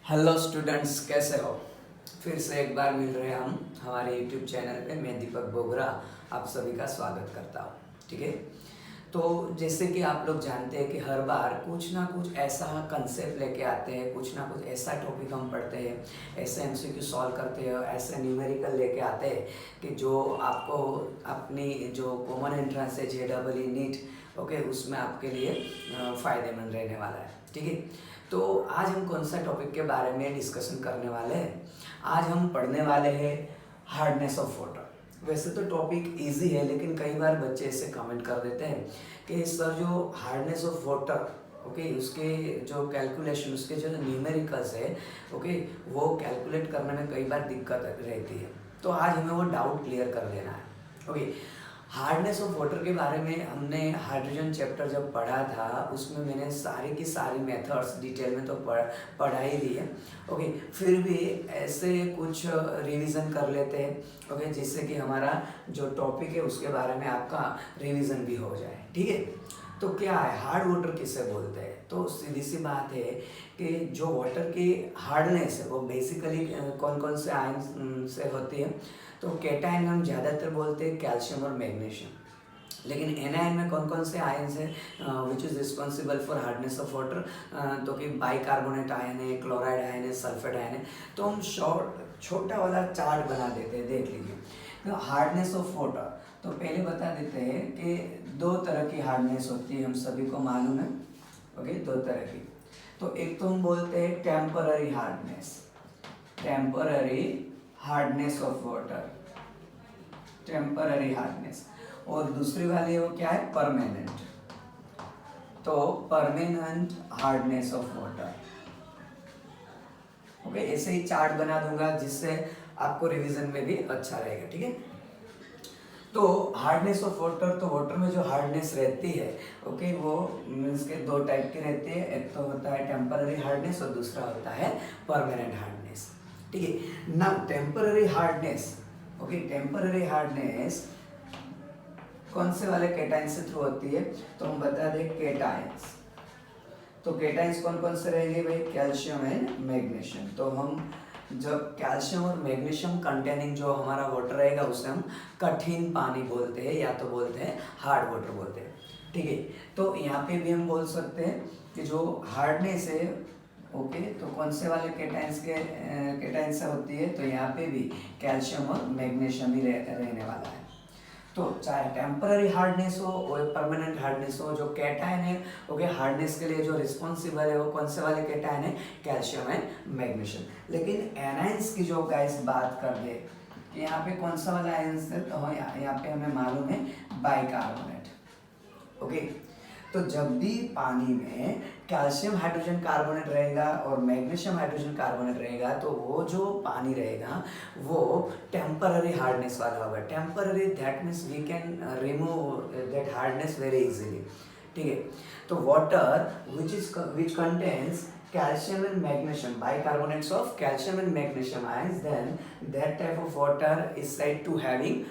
Hello students, कैसे हो। फिर से एक बार मिल रहे हैं हम हमारे यूट्यूब चैनल पे। मैं दीपक बोगरा आप सभी का स्वागत करता हूँ। ठीक है, तो जैसे कि आप लोग जानते हैं कि हर बार कुछ ना कुछ ऐसा कंसेप्ट लेके आते हैं, कुछ ना कुछ ऐसा टॉपिक हम पढ़ते हैं, ऐसे एमसीक्यू सॉल्व करते हैं, ऐसे न्यूमेरिकल लेके आते हैं कि जो आपको अपनी जो कॉमन एंट्रेंस है JEE नीट, ओके, उसमें आपके लिए फ़ायदेमंद रहने वाला है। ठीक है, तो आज हम कौन सा टॉपिक के बारे में डिस्कशन करने वाले हैं। आज हम पढ़ने वाले हैं हार्डनेस ऑफ वाटर। वैसे तो टॉपिक इजी है, लेकिन कई बार बच्चे ऐसे कमेंट कर देते हैं कि सर जो हार्डनेस ऑफ वाटर, ओके, उसके जो कैलकुलेशन, उसके जो न्यूमेरिकल्स है, ओके, वो कैलकुलेट करने में कई बार दिक्कत रहती है। तो आज हमें वो डाउट क्लियर कर देना है। ओके, हार्डनेस ऑफ वाटर के बारे में हमने हाइड्रोजन चैप्टर जब पढ़ा था, उसमें मैंने सारी की सारी मेथड्स डिटेल में तो पढ़ा ही दी है। ओके, फिर भी ऐसे कुछ रिवीजन कर लेते हैं, ओके, जिससे कि हमारा जो टॉपिक है उसके बारे में आपका रिवीजन भी हो जाए। ठीक है, तो क्या है हार्ड वाटर किसे बोलते हैं। तो सीधी सी बात है कि जो वाटर की हार्डनेस है वो बेसिकली कौन कौन से आयन से होती है। तो कैटायन हम ज़्यादातर बोलते हैं कैल्शियम और मैग्नीशियम, लेकिन एनायन में कौन कौन से आयन्स हैं which is responsible for hardness of water. तो कि बाइकार्बोनेट आयन है, क्लोराइड आयन है, सल्फेट आयन है। तो हम छोटा वाला चार्ट बना देते हैं, देख लीजिए। तो हार्डनेस ऑफ वाटर तो पहले बता देते हैं कि दो तरह की हार्डनेस होती है, हम सभी को मालूम है। ओके, दो तरह की। तो एक तो हम बोलते हैं temporary hardness, temporary hardness of water, temporary hardness. और दूसरी वाली वो क्या है, परमानेंट। तो permanent hardness of water. Okay, ऐसे ही चार्ट बना दूंगा जिससे आपको रिवीजन में भी अच्छा रहेगा। ठीक है, तो हार्डनेस ऑफ वाटर, तो वाटर में जो हार्डनेस रहती है, ओके, वो मीन्स के दो टाइप की रहती है। एक तो होता है टेम्पररी हार्डनेस और दूसरा होता है परमानेंट हार्डनेस। ठीक है, now temporary hardness, okay, temporary hardness कौन से वाले कैटायन से थ्रू होती है। तो हम बता दें कैटायंस। तो कैटायंस कौन कौन से रहेंगे भाई, कैल्शियम एंड मैग्नीशियम। तो हम जब कैल्शियम और मैग्नीशियम कंटेनिंग जो हमारा वाटर रहेगा उसे हम कठिन पानी बोलते हैं, या तो बोलते हैं हार्ड वाटर बोलते हैं। ठीक है, तो यहाँ पे भी हम बोल सकते हैं कि जो हार्डनेस है, ओके, तो कौन से वाले कैटायन से होती है। तो यहाँ पे भी कैल्शियम और मैग्नीशियम ही रहने वाला है। तो चाहे टेम्पररी हार्डनेस हो और परमानेंट हार्डनेस हो, जो कैटायन है, ओके, हार्डनेस के लिए जो रिस्पॉन्सिबल है वो कौन से वाले कैटायन है, कैल्शियम एंड मैग्नीशियम। लेकिन एनाइंस की जो गाइस बात कर दे कि यहाँ पे कौन सा वाला आयंस है, तो यहाँ पे हमें मालूम है बाइकार्बोनेट। ओके, तो जब भी पानी में कैल्शियम हाइड्रोजन कार्बोनेट रहेगा और मैग्नीशियम हाइड्रोजन कार्बोनेट रहेगा, तो वो जो पानी रहेगा वो टेम्पररी हार्डनेस वाला होगा। Temporary that means we can remove that hardness very easily. ठीक है, तो water which contains calcium and magnesium, bicarbonates of calcium and magnesium ions, then that type of water is said to having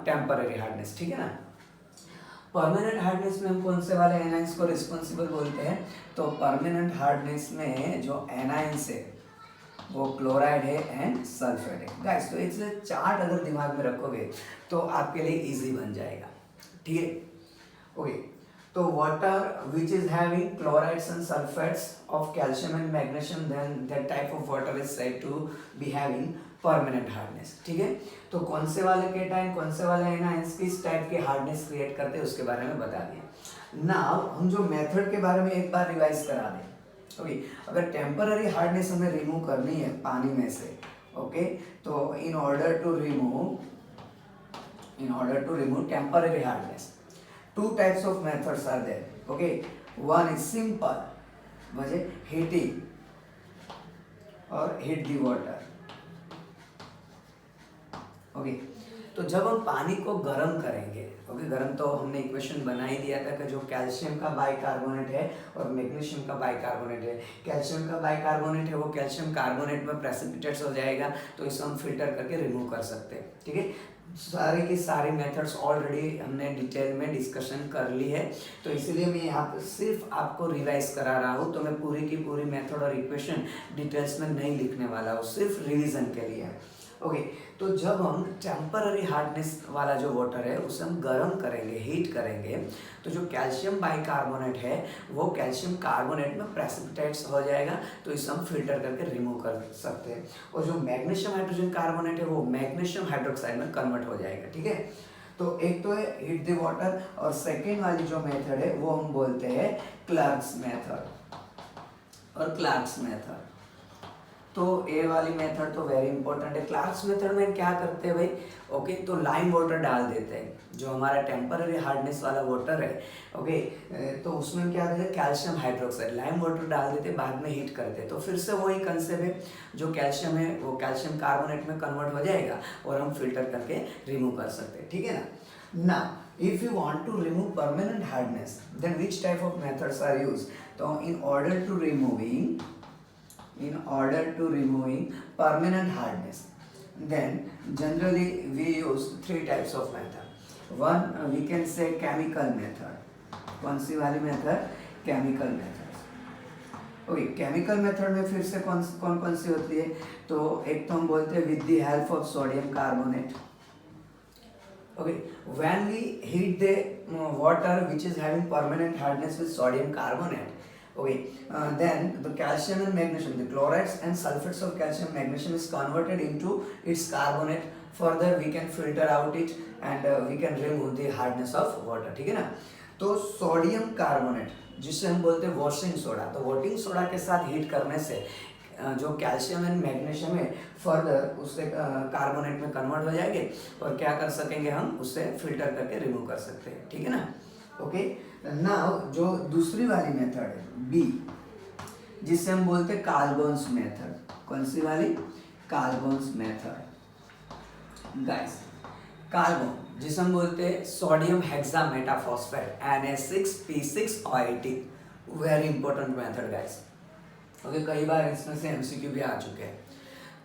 temporary hardness. ठीक है ना। Permanent hardness में हम कौन से वाले एनाइंस को रिस्पॉन्सिबल बोलते हैं। तो परमानेंट हार्डनेस में जो एनाइंस है वो क्लोराइड है एंड सल्फेट है। गाइस, तो इसे चार्ट अगर दिमाग में रखोगे तो आपके लिए इजी बन जाएगा। ठीक है, ओके, तो water which is having chlorides and sulphates of calcium and magnesium, then that type of water is said to be having permanent hardness. ठीक है, तो कौन से वाले कैटायन, कौन से वाले एनाइंस किस टाइप की हार्डनेस क्रिएट करते हैं उसके बारे में बता दिया। नाउ हम जो मेथड के बारे में एक बार रिवाइज करा दें। ओके, अगर टेम्पररी हार्डनेस हमें रिमूव करनी है पानी में से, ओके, तो in order to remove temporary hardness, two types of methods are there. Okay, one is simple, वजह heating और heat the water. Okay, तो तो जब हम पानी को गर्म करेंगे, ओके, गर्म तो हमने इक्वेशन बना ही दिया था कि जो कैल्शियम का बाइकार्बोनेट है और मैग्नीशियम का बाइकार्बोनेट है, कैल्शियम का बाइकार्बोनेट है वो कैल्शियम कार्बोनेट में प्रेसिपिटेट्स हो जाएगा, तो इसे हम फिल्टर करके रिमूव कर सकते हैं, ठीक है। सारे की सारी मेथड्स ऑलरेडी हमने डिटेल में डिस्कशन कर ली है, तो इसीलिए मैं यहाँ पर सिर्फ आपको रिवाइज करा रहा हूँ, तो मैं पूरी की पूरी मेथड और इक्वेशन डिटेल्स में नहीं लिखने वाला हूँ, सिर्फ रिवीजन के लिए है, ओके। तो जब हम टेम्पररी हार्डनेस वाला जो वाटर है उसे हम गर्म करेंगे, हीट करेंगे, तो जो कैल्शियम बाइकार्बोनेट है वो कैल्शियम कार्बोनेट में प्रेसिपिटेट्स हो जाएगा, तो इसे हम फिल्टर करके रिमूव कर सकते हैं। और जो मैग्नीशियम हाइड्रोजन कार्बोनेट है वो मैग्नीशियम हाइड्रोक्साइड में कन्वर्ट हो जाएगा, ठीक है। तो एक तो है हीट द वाटर, और सेकेंड वाली जो मेथड है वो हम बोलते हैं क्लार्क्स मेथड और क्लार्क्स मेथड। तो ये वाली मेथड तो वेरी इंपॉर्टेंट है। क्लार्क्स मेथड में क्या करते हैं भाई, ओके, तो लाइम वाटर डाल देते हैं, जो हमारा टेम्पररी हार्डनेस वाला वाटर है, ओके, तो उसमें क्या करते हैं, कैल्शियम हाइड्रोक्साइड लाइम वाटर डाल देते, बाद में हीट करते हैं, तो फिर से वही कंसेप्ट है, जो कैल्शियम है वो कैल्शियम कार्बोनेट में कन्वर्ट हो जाएगा और हम फिल्टर करके रिमूव कर सकते हैं, ठीक है ना। Now if you want to remove permanent hardness, then which type of methods are use. तो इन ऑर्डर टू रिmoving permanent hardness, then generally we use three types of method. One, we can say chemical method. कौन सी वाली method, chemical method. Okay, chemical method में फिर से कौन कौन सी होती है, तो एक तो हम बोलते हैं with the help of sodium carbonate, okay, when we heat the water which is having permanent hardness with sodium carbonate, okay, then the calcium and magnesium, the chlorides and sulfates of calcium magnesium is converted into its carbonate, further we can filter out it and we can remove the hardness of water, ठीक है ना। तो sodium carbonate जिसे हम बोलते हैं washing soda, तो washing soda के साथ हीट करने से जो कैल्शियम एंड मैग्नीशियम है फर्दर उससे कार्बोनेट में कन्वर्ट हो जाएंगे और क्या कर सकेंगे, हम उससे फिल्टर करके रिमूव कर सकते हैं, ठीक है ना। ओके, नाउ जो दूसरी वाली मेथड है बी, जिससे हम बोलते हैं कार्बोन्स मेथड। कौन सी वाली, कार्बोन्स मेथड गाइस। कार्बन जिसे हम बोलते हैं sodium hexametaphosphate Na6P6OIT, very important method guys, okay, कई बार इसमें से एमसीक्यू भी आ चुके हैं।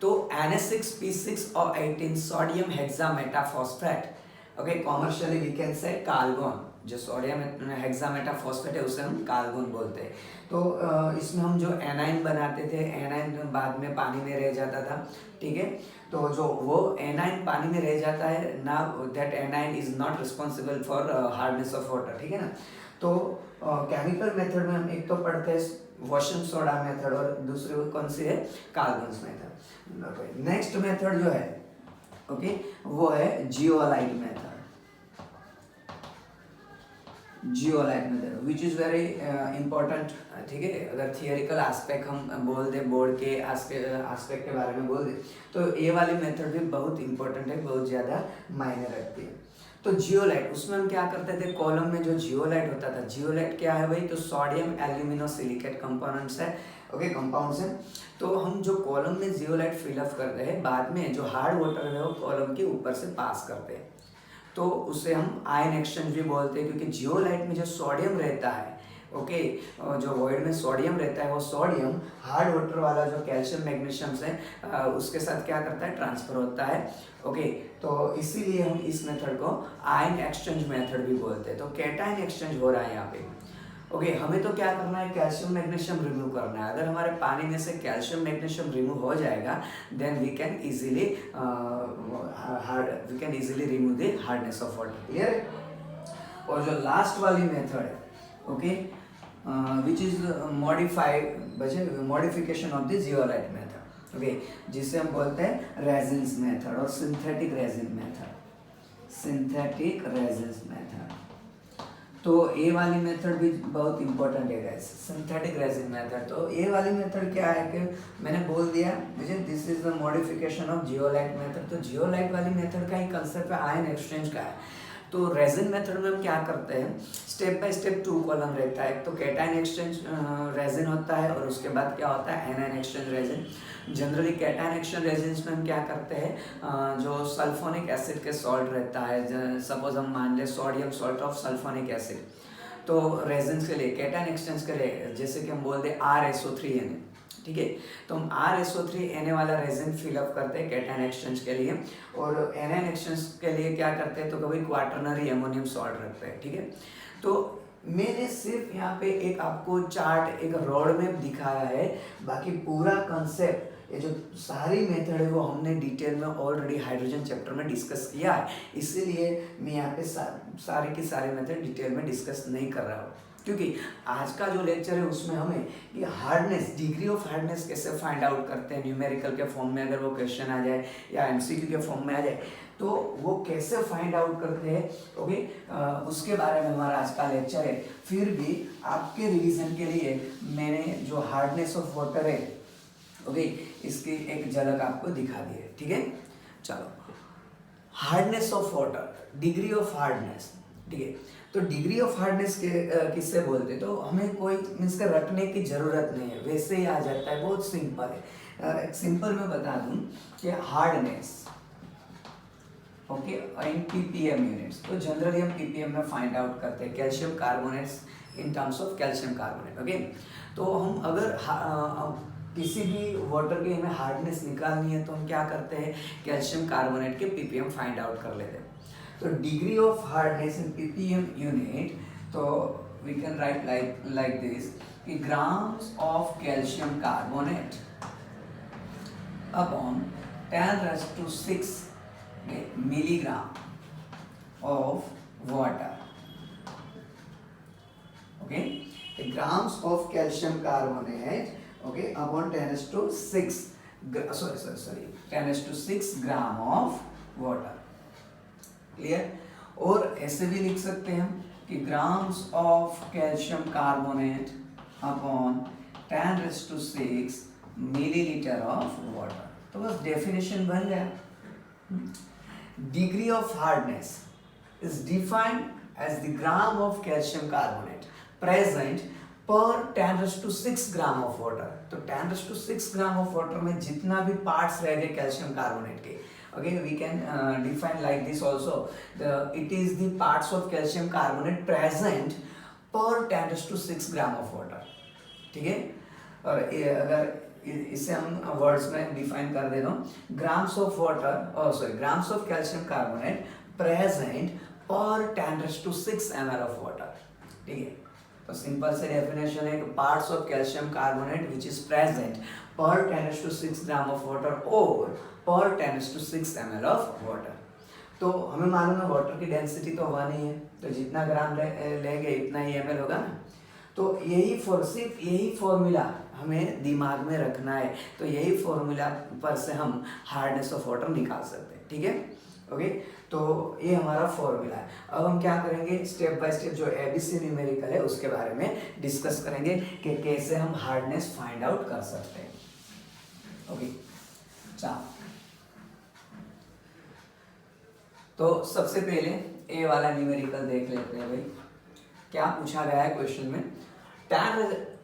तो Na6P6 और 18 sodium hexametaphosphate, okay, commercially we can say carbon, जो सोडियम हेक्सामेटाफॉस्फेट है उसे हम कार्बन बोलते हैं। तो इसमें हम जो एनाइन बनाते थे, एनाइन बाद में पानी में रह जाता था, ठीक है, तो जो वो एनाइन पानी में रह जाता है ना, that A9 is not responsible for hardness of water, ठीक है ना। तो केमिकल मेथड में हम एक तो पढ़ते हैं वॉशिंग सोडा मेथड और दूसरी कौन सी है, कार्बन्स मेथड। नेक्स्ट मेथड जो है, ओके, वो है zeolite method. Zeolite method which is very important, ठीक है। अगर थियोरिकल एस्पेक्ट हम बोल दे, बोर्ड के एस्पेक्ट के बारे में बोल दे, तो ये वाली मेथड भी बहुत इंपॉर्टेंट है, बहुत ज़्यादा मायने रखती है। तो जियोलाइट, उसमें हम क्या करते थे, कॉलम में जो जियोलाइट होता था, जियोलाइट क्या है भाई, तो सोडियम एल्यूमिनो सिलिकेट कंपोनेंट्स है, ओके, कंपाउंड्स हैं। तो हम जो कॉलम में जियोलाइट फिलअप करते हैं, बाद में जो हार्ड वाटर है वो कॉलम के ऊपर से पास करते हैं, तो उसे हम आयन एक्सचेंज भी बोलते हैं, क्योंकि जियोलाइट में जो सोडियम रहता है, ओके, जो वॉइड में सोडियम रहता है, वो सोडियम हार्ड वाटर वाला जो कैल्शियम मैग्नीशियम है उसके साथ क्या करता है, ट्रांसफर होता है, ओके। तो इसीलिए हम इस मेथड को आयन एक्सचेंज मेथड भी बोलते हैं। तो कैटायन एक्सचेंज हो रहा है यहाँ पे, ओके। हमें तो क्या करना है, कैल्शियम मैग्नीशियम रिमूव करना है। अगर हमारे पानी में से कैल्शियम मैग्नीशियम रिमूव हो जाएगा, then we can easily remove the hardness of water, clear है। और जो लास्ट वाली मेथड है, okay, which is modification of the zeolite method, okay, जिसे हम बोलते हैं रेजिन्स मेथड और synthetic resin method, synthetic resins method. तो ये वाली मेथड भी बहुत इंपॉर्टेंट है गाइस, सिंथेटिक रेजिन मेथड। तो ये वाली मेथड क्या है कि मैंने बोल दिया मुझे, this is the modification of zeolite method. तो जियोलाइट वाली मेथड का ही कंसेप्ट है आयन एक्सचेंज का है। तो रेजिन मेथड में हम क्या करते हैं, स्टेप बाय स्टेप 2 कॉलम रहता है। तो कैटायन एक्सचेंज रेजिन होता है और उसके बाद क्या होता है anion exchange resin. Generally cation exchange resins में हम क्या करते हैं, जो सल्फोनिक एसिड के सॉल्ट रहता है, सपोज हम मान लें sodium salt of sulphonic acid, तो रेजिन्स के लिए कैटायन एक्सचेंज के लिए जैसे कि हम बोल दें RSO3Na, ठीक है, तो हम RSO3Na वाला रेजिन फिलअप करते हैं कैटायन एक्सचेंज के लिए। और एनायन एक्सचेंज के लिए क्या करते हैं, तो कभी क्वाटरनरी अमोनियम सॉल्ट रखते हैं, ठीक है। तो मैंने सिर्फ यहाँ पे एक आपको चार्ट, एक रोड मैप दिखाया है, बाकी पूरा कंसेप्ट, ये जो सारी मेथड है वो हमने डिटेल में ऑलरेडी हाइड्रोजन चैप्टर में डिस्कस किया है, इसीलिए मैं यहाँ पे सारी की सारी मेथड डिटेल में डिस्कस नहीं कर रहा हूँ, क्योंकि आज का जो लेक्चर है उसमें हमें ये हार्डनेस, डिग्री ऑफ हार्डनेस कैसे फाइंड आउट करते हैं न्यूमेरिकल के फॉर्म में, अगर वो क्वेश्चन आ जाए या MCQ के फॉर्म में आ जाए तो वो कैसे फाइंड आउट करते हैं, ओके, उसके बारे में हमारा आज का लेक्चर है। फिर भी आपके रिवीजन के लिए मैंने जो हार्डनेस ऑफ वाटर है, ओके, इसकी एक झलक आपको दिखा दी है, ठीक है। चलो, hardness of water, degree of hardness, ठीक है। तो डिग्री ऑफ हार्डनेस के किससे बोलते, तो हमें कोई मीन्स का रटने की जरूरत नहीं है, वैसे ही आ जाता है, बहुत सिंपल है। सिंपल मैं बता दूं कि हार्डनेस, ओके, इन ppm यूनिट्स, तो जनरली हम ppm में फाइंड आउट करते हैं calcium carbonates in terms of calcium carbonate, okay. तो हम अगर किसी भी वाटर की हमें हार्डनेस निकालनी है तो हम क्या करते हैं, कैल्शियम कार्बोनेट के ppm फाइंड आउट कर लेते हैं। तो degree of hardness in ppm unit, तो we can write like this कि grams of calcium carbonate upon 10⁻⁶ milligram of water, okay, the grams of calcium carbonate, okay, upon 10⁶, 10⁶ gram of water, clear। और ऐसे भी लिख सकते हैं हम कि grams of calcium carbonate upon 10⁶ milliliter of water, तो बस डेफिनेशन बन गया। Degree of hardness is defined as the gram of calcium carbonate present per 10⁶ gram of water। तो 10⁶ gram of water में जितना भी parts रह गए कैल्शियम कार्बोनेट के, okay, we can define like this also, it is the parts of calcium carbonate present per 10⁶ gram of water, ठीक है। और अगर इसे हम वर्ड्स में डिफाइन कर दे रहा हूँ, grams of water, grams of calcium carbonate present पर 10⁶ ml ऑफ वाटर, ठीक है। तो सिंपल से डेफिनेशन है कि parts of calcium carbonate which is present पर 10⁶ ग्राम ऑफ वाटर और पर 10⁶ ml ऑफ वाटर। तो हमें मालूम है वाटर की डेंसिटी तो 1 ही है, तो जितना ग्राम लेंगे इतना ही ml होगा ना। तो सिर्फ यही फॉर्मूला हमें दिमाग में रखना है, तो यही फॉर्मूला पर से हम हार्डनेस ऑफ वाटर निकाल सकते हैं, ठीक है, ओके। तो ये हमारा फॉर्मूला है। अब हम क्या करेंगे, स्टेप बाय स्टेप जो ABC न्यूमेरिकल है उसके बारे में डिस्कस करेंगे कि कैसे हम हार्डनेस फाइंड आउट कर सकते हैं, ओके। चलो, तो सबसे पहले ए वाला न्यूमेरिकल देख लेते हैं भाई, क्या पूछा गया है क्वेश्चन में।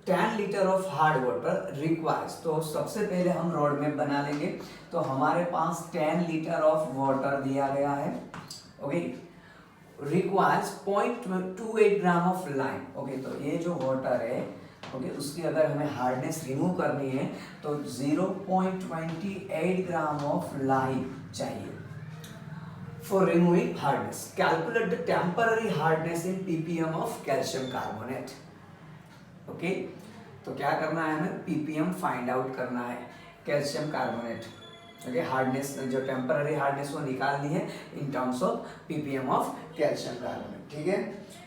10 litre of hard water requires, तो सबसे पहले हम रोड मैप बना लेंगे। तो हमारे पास 10 लीटर ऑफ वाटर दिया गया है, okay, requires 0.28 gram of lime, okay. तो ये जो वाटर है, ओके, उसकी अगर हमें हार्डनेस रिमूव करनी है तो 0.28 ग्राम ऑफ लाइम चाहिए। For removing hardness, calculate the temporary hardness in ppm of calcium carbonate, okay। तो क्या करना है हमें, ppm फाइंड आउट करना है कैल्शियम कार्बोनेट, ओके। हार्डनेस जो टेम्पररी हार्डनेस वो निकालनी है in terms of ppm of calcium carbonate, ठीक है।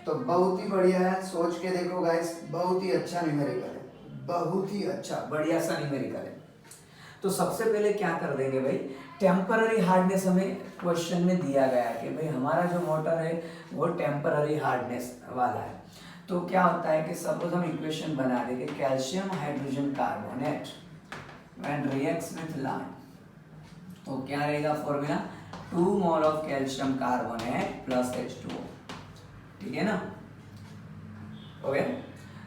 तो बहुत ही बढ़िया है, सोच के देखो गाइस, बहुत ही अच्छा न्यूमेरिकल है, बहुत ही अच्छा बढ़िया सा न्यूमेरिकल है। तो सबसे पहले क्या कर देंगे भाई, टेम्पररी हार्डनेस हमें क्वेश्चन में दिया गया है कि भाई हमारा जो वाटर है वो टेम्पररी हार्डनेस वाला है। तो क्या होता है कि सपोज हम इक्वेशन बना देंगे calcium hydrogen carbonate when reacts with lime, तो क्या रहेगा formula, 2 mole of calcium carbonate plus H2O, ठीक है ना। ओके,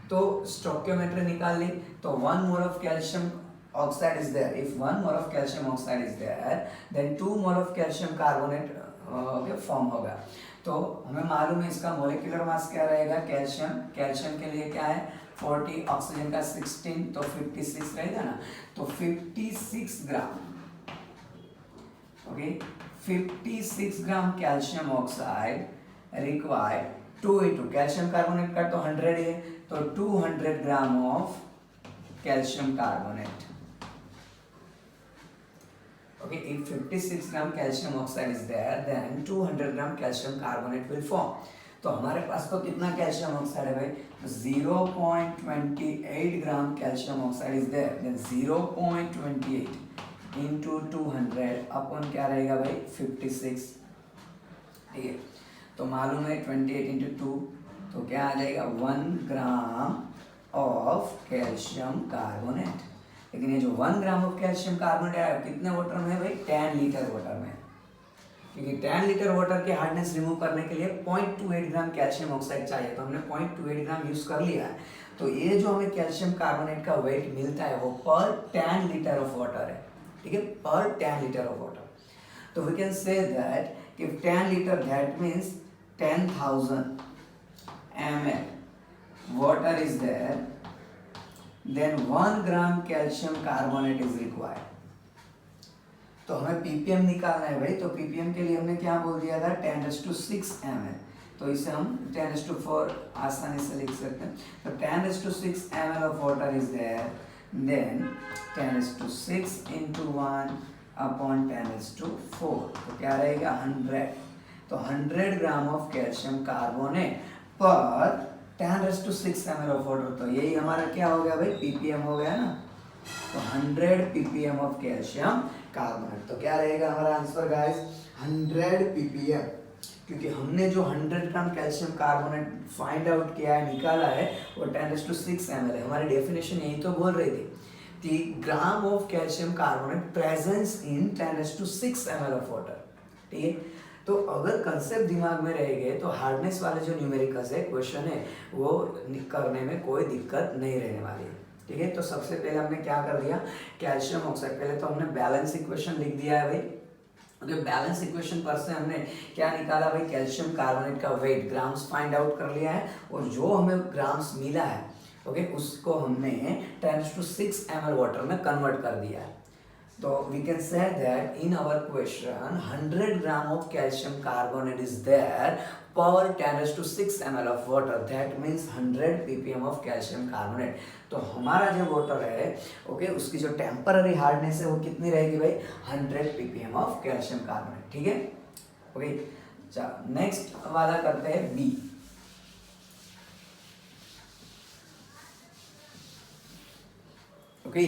तो स्टोइकियोमेट्री निकाल ली, तो 1 mole of calcium oxide is there, if 1 mole of calcium oxide is there then 2 mole of calcium carbonate form होगा। तो हमें मालूम है इसका मोलिकुलर मास क्या रहेगा, कैल्शियम के लिए क्या है 40, ऑक्सीजन का 16, तो 56 रहेगा ना, तो 56 gram, okay 56 gram calcium oxide required 2 calcium carbonate का तो 100 है, तो 200 gram of calcium carbonate. Okay, if 56 gram calcium oxide is there, then 200 gram calcium carbonate will form. तो हमारे पास तो कितना कैल्शियम ऑक्साइड है भाई, तो 0.28 gram calcium oxide is there, then 0.28 into 200 अपन क्या रहेगा भाई 56, ठीक है। तो मालूम है 28 इंटू 2, तो क्या आ जाएगा 1 ग्राम ऑफ कैल्शियम कार्बोनेट। लेकिन ये जो 1 ग्राम ऑफ कैल्शियम कार्बोनेट है कितने वाटर में है भाई, 10 लीटर वाटर में, क्योंकि 10 लीटर वाटर के हार्डनेस रिमूव करने के लिए 0.28 ग्राम कैल्शियम ऑक्साइड चाहिए, तो हमने 0.28 ग्राम यूज कर लिया है। तो ये जो हमें कैल्शियम कार्बोनेट का वेट मिलता है वो पर 10 लीटर ऑफ वाटर है, ठीक है, पर 10 लीटर ऑफ वाटर। तो we can say that if 10 litre that means 10,000 ml water is there, then 1 gram calcium carbonate is required। तो हमें ppm निकालना है भाई, तो ppm के लिए हमने क्या बोल दिया था 10⁶ ml, तो इसे हम 10⁴ आसानी से लिख सकते हैं। तो 10⁶ ml of water is there, then 10⁶ into 1 upon 10⁴, तो क्या रहेगा 100, तो 100 ग्राम ऑफ कैल्शियम कार्बोनेट पर 10⁶ ml ऑफ वाटर, तो यही हमारा क्या हो गया भाई ppm हो गया ना, तो 100 ppm ऑफ कैल्शियम कार्बोनेट। तो क्या रहेगा हमारा आंसर गाइस 100 ppm, क्योंकि हमने जो 100 ग्राम कैल्शियम कार्बोनेट फाइंड आउट किया है, निकाला है, वो 10⁶ ml है। हमारी डेफिनेशन यही तो बोल रही थी कि ग्राम of calcium carbonate presence in 10⁶ ml of water, ठीक है। तो अगर कंसेप्ट दिमाग में रहेंगे तो हार्डनेस वाले जो न्यूमेरिकल्स है क्वेश्चन है वो करने में कोई दिक्कत नहीं रहने वाली है, ठीक है। तो सबसे पहले हमने क्या कर दिया, कैल्शियम ऑक्साइड, पहले तो हमने बैलेंस इक्वेशन लिख दिया है भाई, ओके। बैलेंस इक्वेशन पर से हमने क्या निकाला भाई, कैल्शियम कार्बोनेट का वेट ग्राम्स फाइंड आउट कर लिया है, और जो हमें ग्राम्स मिला है, ओके, उसको हमने 10⁶ ml वाटर में कन्वर्ट कर दिया है। So we can say that in our question 100 gram of calcium carbonate is there per 10⁶ ml of water, that means 100 ppm of calcium carbonate। तो हमारा जो वाटर है, ओके, उसकी जो टेम्पररी हार्डनेस है वो कितनी रहेगी भाई 100 ppm ऑफ कैल्शियम कार्बोनेट, ठीक है, ओके। चलो नेक्स्ट वाला करते हैं बी, ओके।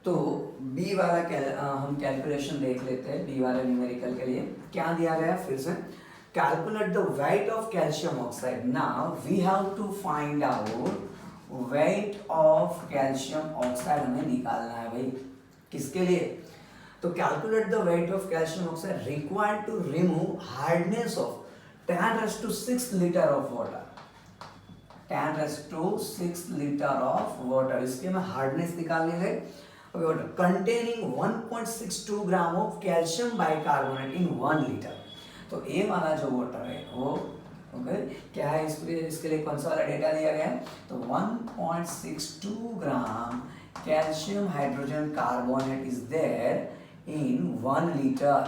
तो बी वाला हम कैलकुलेशन देख लेते हैं। बी वाले न्यूमेरिकल के लिए क्या दिया गया फिर से, calculate the weight of calcium oxide. Now we have to find out weight of calcium oxide, हमें निकालना है भाई, किसके लिए, तो calculate the weight of calcium oxide required to remove hardness of 10⁶ litre of water, 10⁶ litre of water, इसके में hardness निकालने गए, containing 1.62 gram of calcium bicarbonate in 1 litre. तो ए वाला जो वाटर है वो ओके क्या है, इसके लिए कौन सा वाला डेटा दिया गया है, तो 1.62 gram calcium hydrogen carbonate is there in 1 litre,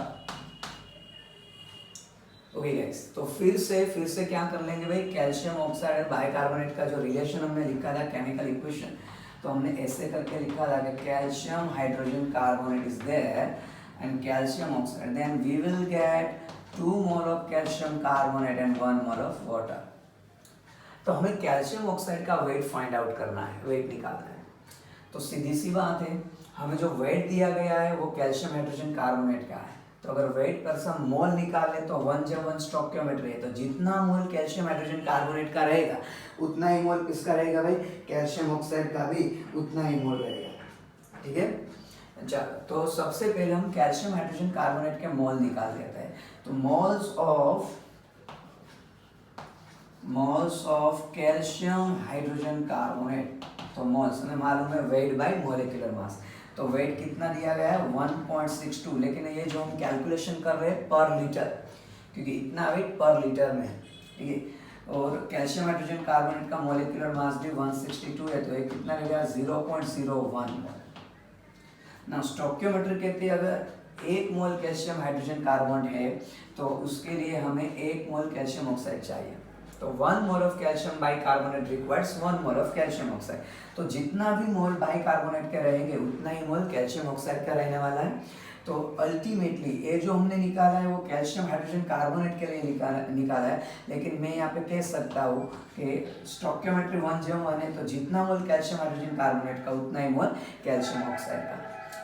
okay guys. तो फिर से क्या कर लेंगे भाई, कैल्शियम ऑक्साइड और बाइकार्बोनेट का जो रिलेशन हमने लिखा था केमिकल इक्वेशन, तो हमने ऐसे करके लिखा था कि calcium hydrogen carbonate is there and calcium oxide, then we will get 2 mole of calcium carbonate and 1 mole of water. तो हमें कैल्शियम ऑक्साइड का वेट फाइंड आउट करना है, वेट निकालना है। तो सीधी सी बात है, हमें जो वेट दिया गया है वो कैल्शियम हाइड्रोजन कार्बोनेट का है, तो अगर वेट पर से हम मोल निकाल ले तो 1/1 स्टोइकियोमेट्री है, तो जितना मोल कैल्शियम हाइड्रोजन कार्बोनेट का रहेगा उतना ही मोल किसका रहेगा भाई, कैल्शियम ऑक्साइड का भी उतना ही मोल रहेगा, ठीक है। अच्छा, तो सबसे पहले हम कैल्शियम हाइड्रोजन कार्बोनेट के मोल निकाल लेते हैं। तो moles of calcium hydrogen carbonate, तो मोल्स हमें मालूम है वेट बाय मोलिकुलर मास। तो वेट कितना दिया गया है 1.62, लेकिन ये जो हम कैलकुलेशन कर रहे हैं पर लीटर, क्योंकि इतना वेट पर लीटर में है, ठीक है। और कैल्शियम हाइड्रोजन कार्बोनेट का मोलिकुलर मास भी 162 है, तो ये कितना रहेगा 0.01 मोल। ना स्टोइकियोमेट्री कहते हैं अगर 1 मोल कैल्शियम हाइड्रोजन कार्बोनेट है तो उसके लिए हमें 1 मोल कैल्शियम ऑक्साइड चाहिए। तो 1 mole of calcium bicarbonate requires 1 mole of calcium oxide. तो जितना भी मोल बाइकार्बोनेट के रहेंगे उतना ही मोल कैल्शियम ऑक्साइड का रहने वाला है। तो अल्टीमेटली ये जो हमने निकाला है वो कैल्शियम हाइड्रोजन कार्बोनेट के लिए निकाला है, लेकिन मैं यहाँ पे कह सकता हूँ कि स्टोइकियोमेट्री 1 जब 1 है तो जितना मोल कैल्शियम हाइड्रोजन कार्बोनेट का उतना ही मोल कैल्शियम ऑक्साइड का,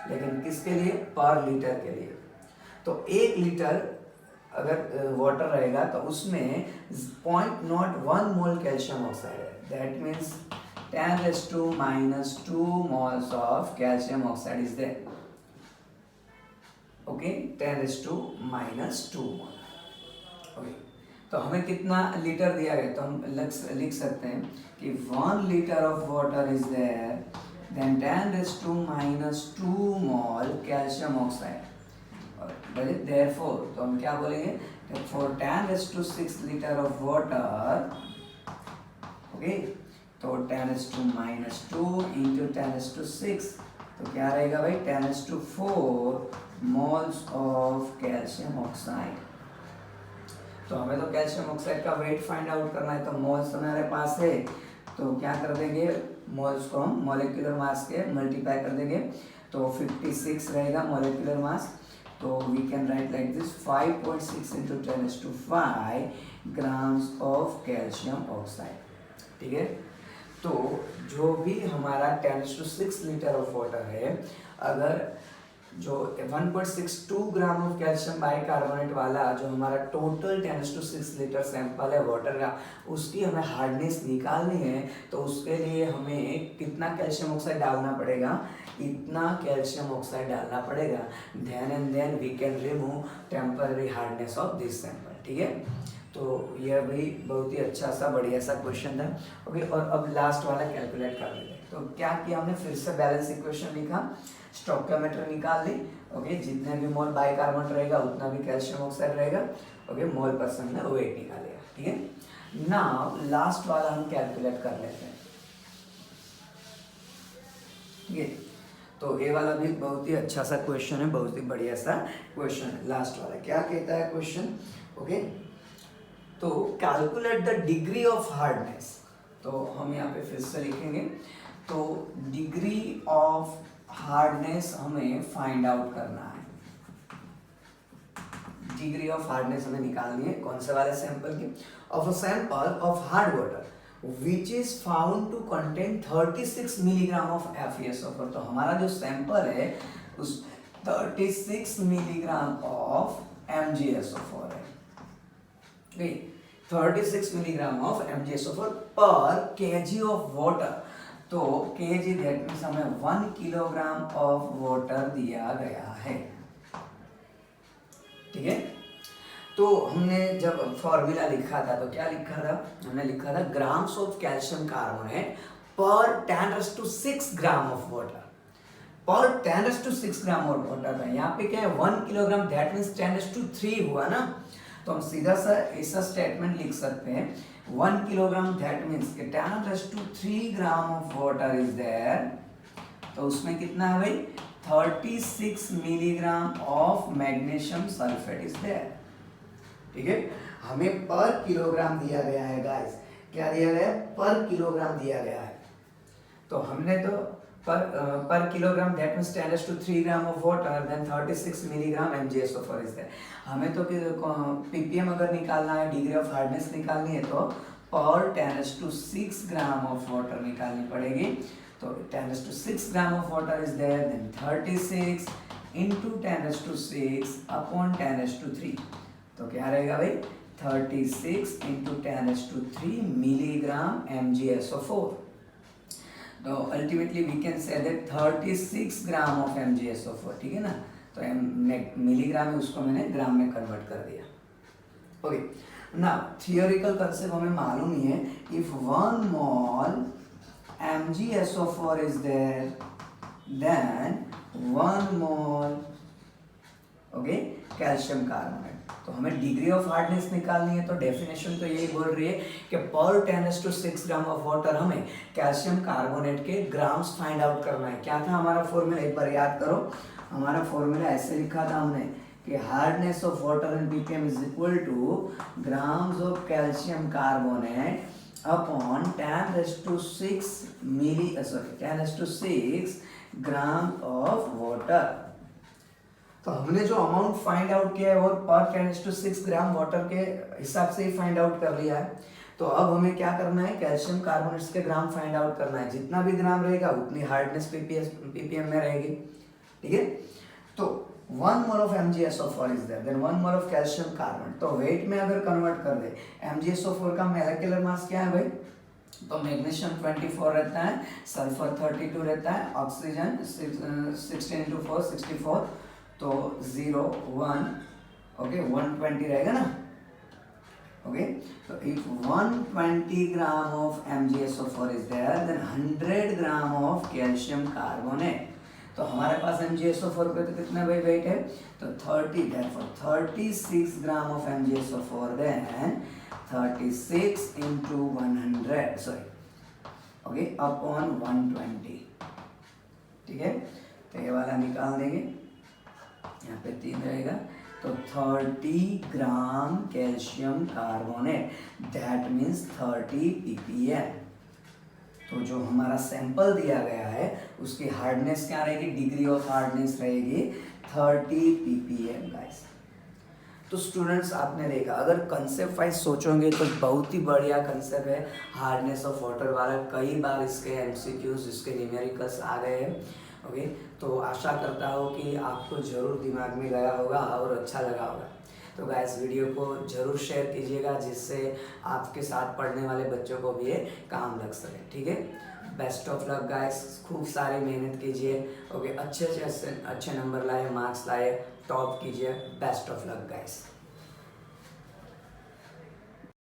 लेकिन किसके लिए, पर लीटर के लिए। तो 1 लीटर अगर वाटर रहेगा तो उसमें 0.01 मोल कैल्शियम ऑक्साइड है, that means 10⁻² moles of calcium oxide is there. Okay, 10⁻² mole. Okay, तो हमें कितना लीटर दिया गया, तो हम लिख सकते हैं कि 1 litre of water is there, then 10⁻² mole calcium oxide. Therefore, तो हम क्या बोलेंगे, for 10⁻6 litre of water, okay, तो 10⁻² इंटू 10⁻6, तो क्या रहेगा भाई 10⁻4 मोल्स ऑफ कैल्शियम ऑक्साइड। तो हमें तो कैल्शियम ऑक्साइड का वेट फाइंड आउट करना है, तो मोल्स हमारे पास है, तो क्या कर देंगे, मोल्स को हम मोलिकुलर मास के मल्टीप्लाई कर देंगे, तो 56 रहेगा मोलिकुलर मास। तो we can write like this 5.6 into 10⁻5 grams of calcium oxide, ठीक है। तो जो भी हमारा 10⁻6 लीटर ऑफ वाटर है, अगर जो 1.62 ग्राम ऑफ कैल्शियम बाइकार्बोनेट वाला जो हमारा टोटल 10⁻6 लीटर सैंपल है वाटर का, उसकी हमें हार्डनेस निकालनी है, तो उसके लिए हमें कितना कैल्शियम ऑक्साइड डालना पड़ेगा, इतना कैल्शियम ऑक्साइड डालना पड़ेगा। Then we can remove temporary hardness of this sample, ठीक है। तो यह भी बहुत ही अच्छा सा बढ़िया सा क्वेश्चन था। ओके, और अब लास्ट वाला कैलकुलेट कर लेते हैं। तो क्या किया हमने, फिर से बैलेंस इक्वेशन लिखा, स्टोइकियोमेट्री निकाल ली। ओके, जितने भी मोल बाइकार्बोनेट रहेगा उतना भी कैल्शियम ऑक्साइड रहेगा। ओके, मोल परसेंट में वेट निकालेगा, ठीक है। नाउ लास्ट वाला हम कैलकुलेट कर लेते हैं, ठीक है। तो ये वाला भी बहुत ही अच्छा सा क्वेश्चन है, बहुत ही बढ़िया सा क्वेश्चन है। लास्ट वाला क्या कहता है क्वेश्चन, ओके, तो calculate the degree of hardness. तो हम यहाँ पे फिर से लिखेंगे, तो डिग्री ऑफ हार्डनेस हमें फाइंड आउट करना है। डिग्री ऑफ हार्डनेस हमें निकालनी है, कौन से वाले सैंपल की, of a sample of hard water which is found to contain 36 milligram of FeSO4। तो हमारा जो सैंपल है उस 36 मिलीग्राम ऑफ MgSO4 है, 36 मिलीग्राम ऑफ MgSO4 पर kg ऑफ वाटर। तो kg दैट मीन्स हमें 1 किलोग्राम ऑफ वाटर दिया गया है, ठीक है। तो हमने जब फॉर्मूला लिखा था तो क्या लिखा था, हमने लिखा था ग्राम्स ऑफ कैल्शियम कार्बोनेट पर 10⁻6 ग्राम ऑफ वाटर, पर 10⁻6 ग्राम ऑफ वाटर था। यहाँ पे क्या है 1 किलोग्राम, दैट मीन्स 10⁻3 हुआ ना। तो हम सीधा सा ऐसा स्टेटमेंट लिख सकते हैं 1 kilogram that means 10⁻3 gram of water is there. तो उसमें कितना है भाई 36 milligram of magnesium sulphate is there, ठीक है। हमें पर किलोग्राम दिया गया है गाइस, क्या दिया गया है, पर किलोग्राम दिया गया है। तो हमने तो पर kilogram that means 10⁻3 gram of water then 36 milligram MgSO4 is there. हमें तो ppm अगर निकालना है, डिग्री ऑफ हार्डनेस निकालनी है, तो पर 10⁻6 ग्राम ऑफ वाटर निकालनी पड़ेगी। तो 10⁻6 gram of water is there, then 36 into 10⁻6 upon 10⁻3, तो क्या रहेगा भाई 36 इंटू 10⁻3 मिलीग्राम MgSO4। तो ultimately we can say that 36 gram of MgSO4, ठीक है ना। तो मिलीग्राम है, उसको मैंने ग्राम में कन्वर्ट कर दिया। ओके, ना थियोरिकल कंसेप्ट हमें मालूम ही है, if 1 mol MgSO4 is there, then 1 mol okay calcium carbonate. तो हमें डिग्री ऑफ हार्डनेस निकालनी है, तो डेफिनेशन तो यही बोल रही है कि पर 10⁻6 ग्राम ऑफ वाटर हमें कैल्शियम कार्बोनेट के ग्राम्स फाइंड आउट करना है। क्या था हमारा फॉर्मूला, एक बार याद करो। हमारा फॉर्मूला ऐसे लिखा था हमने कि hardness of water in ppm is equal two grams of calcium carbonate upon 10⁻6 gram of water. तो हमने जो अमाउंट फाइंड आउट किया है वो पर 10⁻6 ग्राम वाटर के हिसाब से ही फाइंड आउट कर लिया है। तो अब हमें क्या करना है, कैल्शियम कार्बोनेट्स के ग्राम फाइंड आउट करना है। जितना भी ग्राम रहेगा उतनी हार्डनेस ppm में रहेगी, ठीक है। तो 1 mole of MgSO4 is there, then 1 mole of calcium carbonate. तो वेट में अगर कन्वर्ट कर दे, MgSO4 का मोलेक्युलर मास क्या है भाई, तो मैग्नीशियम 24 रहता है, सल्फर 32 रहता है, ऑक्सीजन 16 × 4 64, तो 0 1 ओके 120 रहेगा ना। ओके, तो if 120 gram of MgSO4 is there, then 100 gram of calcium carbonate. तो हमारे पास MgSO4 पे तो कितना भाई वेट है, तो 30, therefore 36 gram of MgSO4, then 36 into 100 sorry okay upon 120, ठीक है। तो ये वाला निकाल देंगे, यहाँ पे 3 रहेगा, तो 30 ग्राम calcium carbonate, that means 30 ppm। तो जो हमारा सैंपल दिया गया है उसकी हार्डनेस क्या रहेगी, डिग्री ऑफ हार्डनेस रहेगी 30 ppm गाइस। तो स्टूडेंट्स आपने देखा, अगर कंसेप्ट वाइज सोचोगे तो बहुत ही बढ़िया कंसेप्ट है हार्डनेस ऑफ वाटर वाला। कई बार इसके MCQs, इसके न्यूमेरिकल्स आ गए हैं। ओके, तो आशा करता हूँ कि आपको ज़रूर दिमाग में गया होगा और अच्छा लगा होगा। तो गाइस वीडियो को ज़रूर शेयर कीजिएगा, जिससे आपके साथ पढ़ने वाले बच्चों को भी ये काम लग सके, ठीक है। बेस्ट ऑफ लक गाइस, खूब सारी मेहनत कीजिए। ओके, अच्छे नंबर लाए, मार्क्स लाए, टॉप कीजिए। Best of luck guys.